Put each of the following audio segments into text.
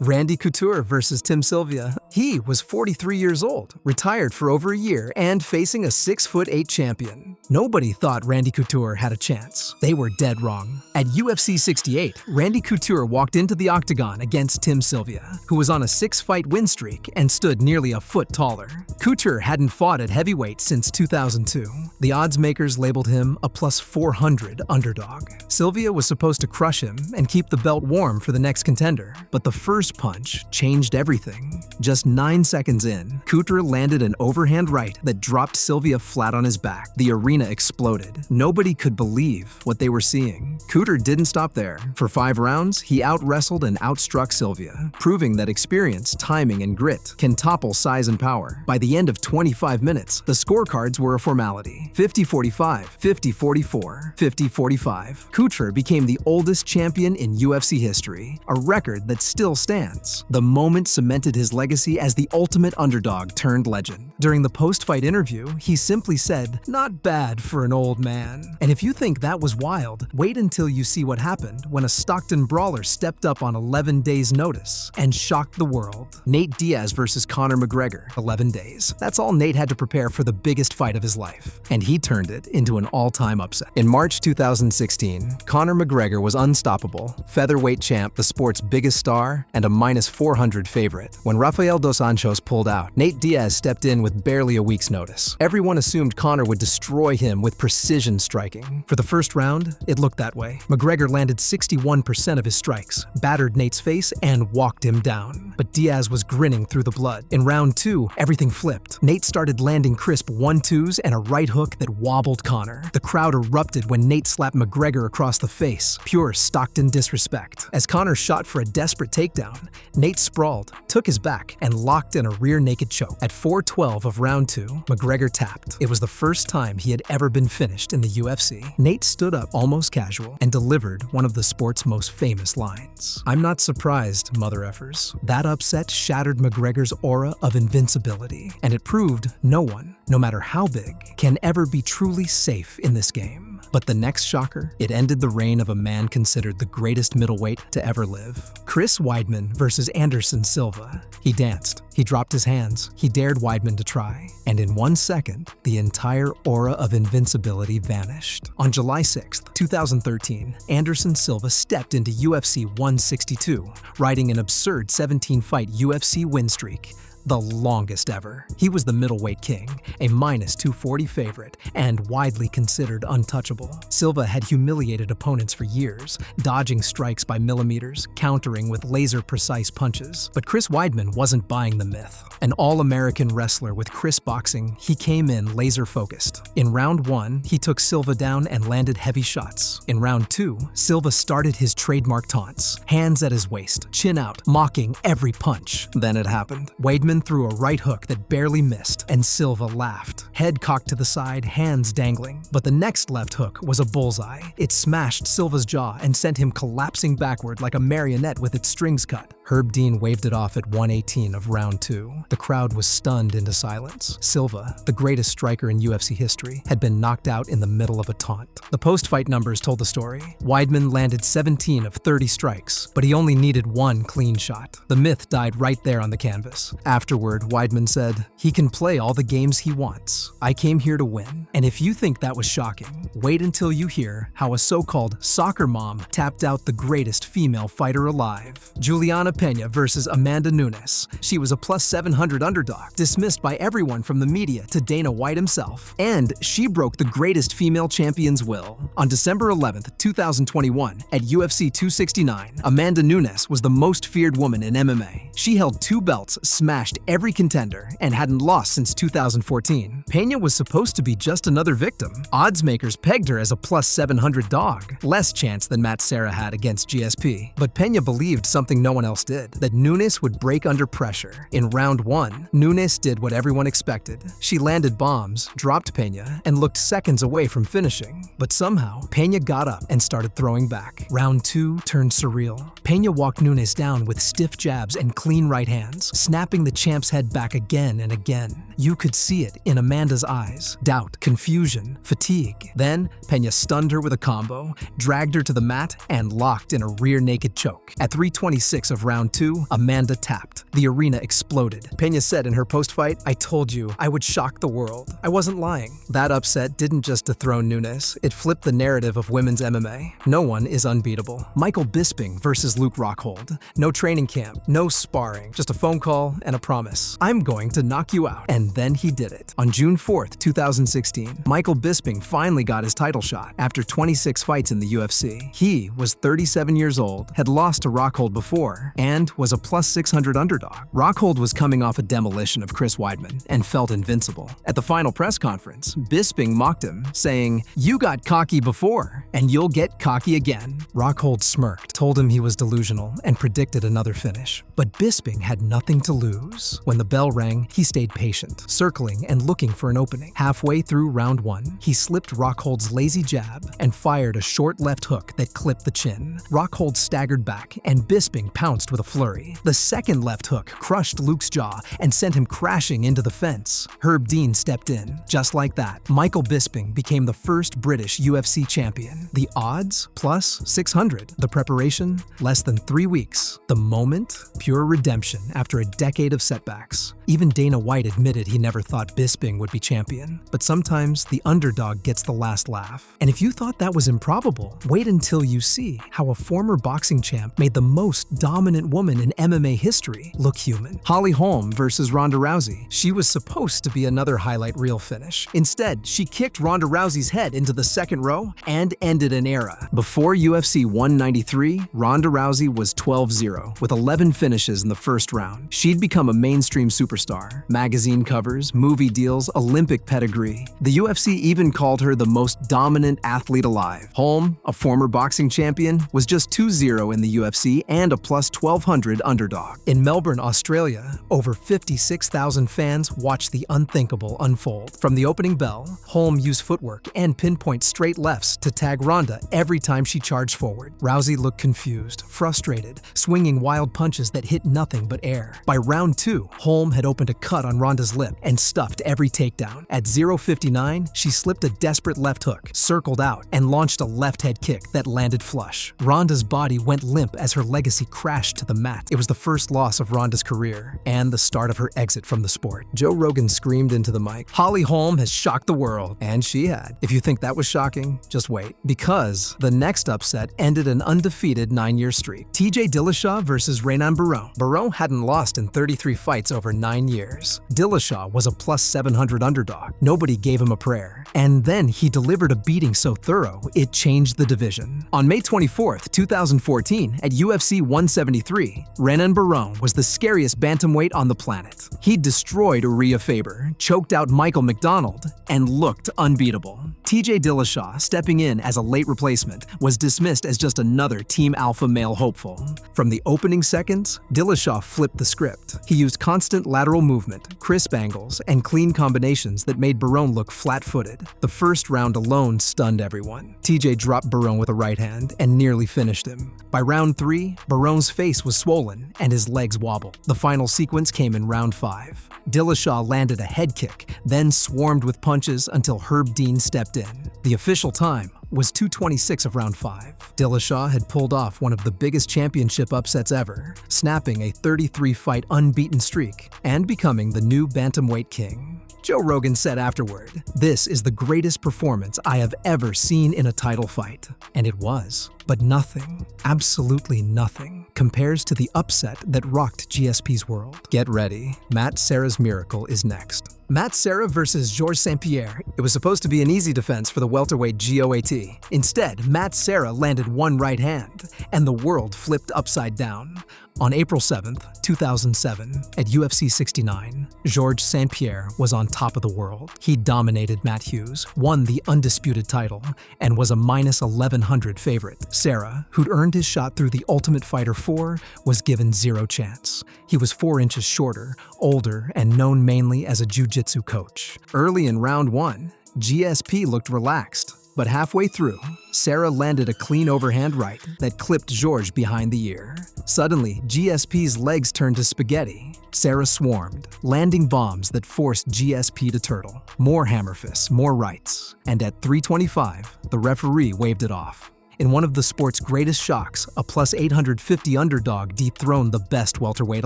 Randy Couture versus Tim Sylvia. He was 43 years old, retired for over a year, and facing a 6'8" champion. Nobody thought Randy Couture had a chance. They were dead wrong. At UFC 68, Randy Couture walked into the octagon against Tim Sylvia, who was on a 6-fight win streak and stood nearly a foot taller. Couture hadn't fought at heavyweight since 2002. The odds makers labeled him a plus 400 underdog. Sylvia was supposed to crush him and keep the belt warm for the next contender, but the first punch changed everything. Just 9 seconds in, Couture landed an overhand right that dropped Sylvia flat on his back. The arena exploded. Nobody could believe what they were seeing. Couture didn't stop there. For 5 rounds, he out-wrestled and outstruck Sylvia, proving that experience, timing, and grit can topple size and power. By the end of 25 minutes, the scorecards were a formality. 50-45, 50-44, 50-45. Couture became the oldest champion in UFC history, a record that still stands. The moment cemented his legacy as the ultimate underdog turned legend. During the post-fight interview, he simply said, "Not bad for an old man." And if you think that was wild, wait until you see what happened when a Stockton brawler stepped up on 11 days' notice and shocked the world. Nate Diaz versus Conor McGregor, 11 days. That's all Nate had to prepare for the biggest fight of his life, and he turned it into an all-time upset. In March 2016, Conor McGregor was unstoppable, featherweight champ, the sport's biggest star, and a minus 400 favorite. When Rafael dos Anjos pulled out, Nate Diaz stepped in with barely a week's notice. Everyone assumed Conor would destroy him with precision striking. For the first round, it looked that way. McGregor landed 61% of his strikes, battered Nate's face, and walked him down. But Diaz was grinning through the blood. In round 2, everything flipped. Nate started landing crisp 1-2s and a right hook that wobbled Conor. The crowd erupted when Nate slapped McGregor across the face, pure Stockton disrespect. As Conor shot for a desperate takedown, Nate sprawled, took his back, and locked in a rear naked choke. At 4:12 of round 2, McGregor tapped. It was the first time he had ever been finished in the UFC. Nate stood up almost casual and delivered one of the sport's most famous lines. "I'm not surprised, mother effers." That upset shattered McGregor's aura of invincibility, and it proved no one, no matter how big, can ever be truly safe in this game. But the next shocker, it ended the reign of a man considered the greatest middleweight to ever live. Chris Weidman versus Anderson Silva. He danced. He dropped his hands. He dared Weidman to try. And in 1 second, the entire aura of invincibility vanished. On July 6th, 2013, Anderson Silva stepped into UFC 162, riding an absurd 17-fight UFC win streak, the longest ever. He was the middleweight king, a minus 240 favorite, and widely considered untouchable. Silva had humiliated opponents for years, dodging strikes by millimeters, countering with laser-precise punches. But Chris Weidman wasn't buying the myth. An all-American wrestler with crisp boxing, he came in laser-focused. In round 1, he took Silva down and landed heavy shots. In round 2, Silva started his trademark taunts, hands at his waist, chin out, mocking every punch. Then it happened. Weidman threw a right hook that barely missed, and Silva laughed, head cocked to the side, hands dangling. But the next left hook was a bullseye. It smashed Silva's jaw and sent him collapsing backward like a marionette with its strings cut. Herb Dean waved it off at 1:18 of round 2. The crowd was stunned into silence. Silva, the greatest striker in UFC history, had been knocked out in the middle of a taunt. The post-fight numbers told the story. Weidman landed 17 of 30 strikes, but he only needed 1 clean shot. The myth died right there on the canvas. Afterward, Weidman said, "He can play all the games he wants. I came here to win." And if you think that was shocking, wait until you hear how a so-called soccer mom tapped out the greatest female fighter alive. Juliana Pena versus Amanda Nunes. She was a plus 700 underdog, dismissed by everyone from the media to Dana White himself. And she broke the greatest female champion's will. On December 11th, 2021, at UFC 269, Amanda Nunes was the most feared woman in MMA. She held 2 belts, smashed every contender, and hadn't lost since 2014. Pena was supposed to be just another victim. Odds makers pegged her as a plus 700 dog, less chance than Matt Serra had against GSP. But Pena believed something no one else did, that Nunes would break under pressure. In round 1, Nunes did what everyone expected. She landed bombs, dropped Pena, and looked seconds away from finishing. But somehow, Pena got up and started throwing back. Round 2 turned surreal. Pena walked Nunes down with stiff jabs and clean right hands, snapping the champ's head back again and again. You could see it in Amanda's eyes. Doubt, confusion, fatigue. Then, Pena stunned her with a combo, dragged her to the mat, and locked in a rear naked choke. At 3:26 of round round 2, Amanda tapped. The arena exploded. Pena said in her post-fight, "I told you, I would shock the world. I wasn't lying." That upset didn't just dethrone Nunes, it flipped the narrative of women's MMA. No one is unbeatable. Michael Bisping versus Luke Rockhold. No training camp, no sparring, just a phone call and a promise. "I'm going to knock you out." And then he did it. On June 4th, 2016, Michael Bisping finally got his title shot after 26 fights in the UFC. He was 37 years old, had lost to Rockhold before, and was a plus 600 underdog. Rockhold was coming off a demolition of Chris Weidman and felt invincible. At the final press conference, Bisping mocked him, saying, "You got cocky before, and you'll get cocky again." Rockhold smirked, told him he was delusional, and predicted another finish. But Bisping had nothing to lose. When the bell rang, he stayed patient, circling and looking for an opening. Halfway through round 1, he slipped Rockhold's lazy jab and fired a short left hook that clipped the chin. Rockhold staggered back, and Bisping pounced with a flurry. The second left hook crushed Luke's jaw and sent him crashing into the fence. Herb Dean stepped in. Just like that, Michael Bisping became the first British UFC champion. The odds? Plus 600. The preparation? Less than 3 weeks. The moment? Pure redemption after a decade of setbacks. Even Dana White admitted he never thought Bisping would be champion. But sometimes the underdog gets the last laugh. And if you thought that was improbable, wait until you see how a former boxing champ made the most dominant woman in MMA history look human. Holly Holm versus Ronda Rousey. She was supposed to be another highlight reel finish. Instead, she kicked Ronda Rousey's head into the second row and ended an era. Before UFC 193, Ronda Rousey was 12-0, with 11 finishes in the first round. She'd become a mainstream superstar. Magazine covers, movie deals, Olympic pedigree. The UFC even called her the most dominant athlete alive. Holm, a former boxing champion, was just 2-0 in the UFC and a plus 1200 underdog. In Melbourne, Australia, over 56,000 fans watched the unthinkable unfold. From the opening bell, Holm used footwork and pinpoint straight lefts to tag Ronda every time she charged forward. Rousey looked confused, frustrated, swinging wild punches that hit nothing but air. By round 2, Holm had opened a cut on Ronda's lip and stuffed every takedown. At 0:59, she slipped a desperate left hook, circled out, and launched a left head kick that landed flush. Ronda's body went limp as her legacy crashed to the mat. It was the first loss of Ronda's career and the start of her exit from the sport. Joe Rogan screamed into the mic, "Holly Holm has shocked the world." And she had. If you think that was shocking, just wait. Because the next upset ended an undefeated 9-year streak. TJ Dillashaw versus Renan Barão. Barão hadn't lost in 33 fights over 9 years. Dillashaw was a plus 700 underdog. Nobody gave him a prayer. And then he delivered a beating so thorough, it changed the division. On May 24th, 2014, at UFC 173, Renan Barão was the scariest bantamweight on the planet. He destroyed Urijah Faber, choked out Michael McDonald, and looked unbeatable. TJ Dillashaw, stepping in as a late replacement, was dismissed as just another Team Alpha male hopeful. From the opening seconds, Dillashaw flipped the script. He used constant lateral movement, crisp angles, and clean combinations that made Barão look flat-footed. The first round alone stunned everyone. TJ dropped Barão with a right hand and nearly finished him. By round 3, Barão's face was swollen and his legs wobbled. The final sequence came in round 5. Dillashaw landed a head kick, then swarmed with punches until Herb Dean stepped in. The official time was 2:26 of round 5. Dillashaw had pulled off one of the biggest championship upsets ever, snapping a 33-fight unbeaten streak and becoming the new bantamweight king. Joe Rogan said afterward, "This is the greatest performance I have ever seen in a title fight." And it was. But nothing, absolutely nothing, compares to the upset that rocked GSP's world. Get ready. Matt Serra's miracle is next. Matt Serra versus Georges St-Pierre. It was supposed to be an easy defense for the welterweight GOAT. Instead, Matt Serra landed one right hand, and the world flipped upside down. On April 7th, 2007, at UFC 69, Georges St-Pierre was on top of the world. He dominated Matt Hughes, won the undisputed title, and was a minus 1100 favorite. Serra, who'd earned his shot through the Ultimate Fighter 4, was given zero chance. He was 4 inches shorter, older, and known mainly as a jiu-jitsu coach. Early in round 1, GSP looked relaxed. But halfway through, Serra landed a clean overhand right that clipped Georges behind the ear. Suddenly, GSP's legs turned to spaghetti. Serra swarmed, landing bombs that forced GSP to turtle. More hammer fists, more rights. And at 3:25, the referee waved it off. In one of the sport's greatest shocks, a plus 850 underdog dethroned the best welterweight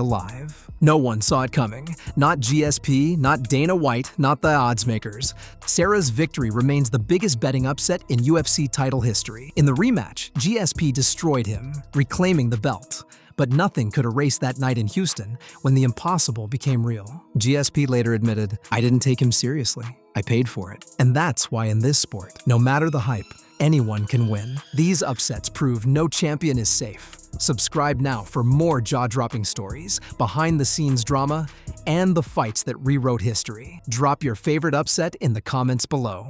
alive. No one saw it coming. Not GSP, not Dana White, not the odds makers. Serra's victory remains the biggest betting upset in UFC title history. In the rematch, GSP destroyed him, reclaiming the belt. But nothing could erase that night in Houston when the impossible became real. GSP later admitted, "I didn't take him seriously. I paid for it." And that's why in this sport, no matter the hype, anyone can win. These upsets prove no champion is safe. Subscribe now for more jaw-dropping stories, behind-the-scenes drama, and the fights that rewrote history. Drop your favorite upset in the comments below.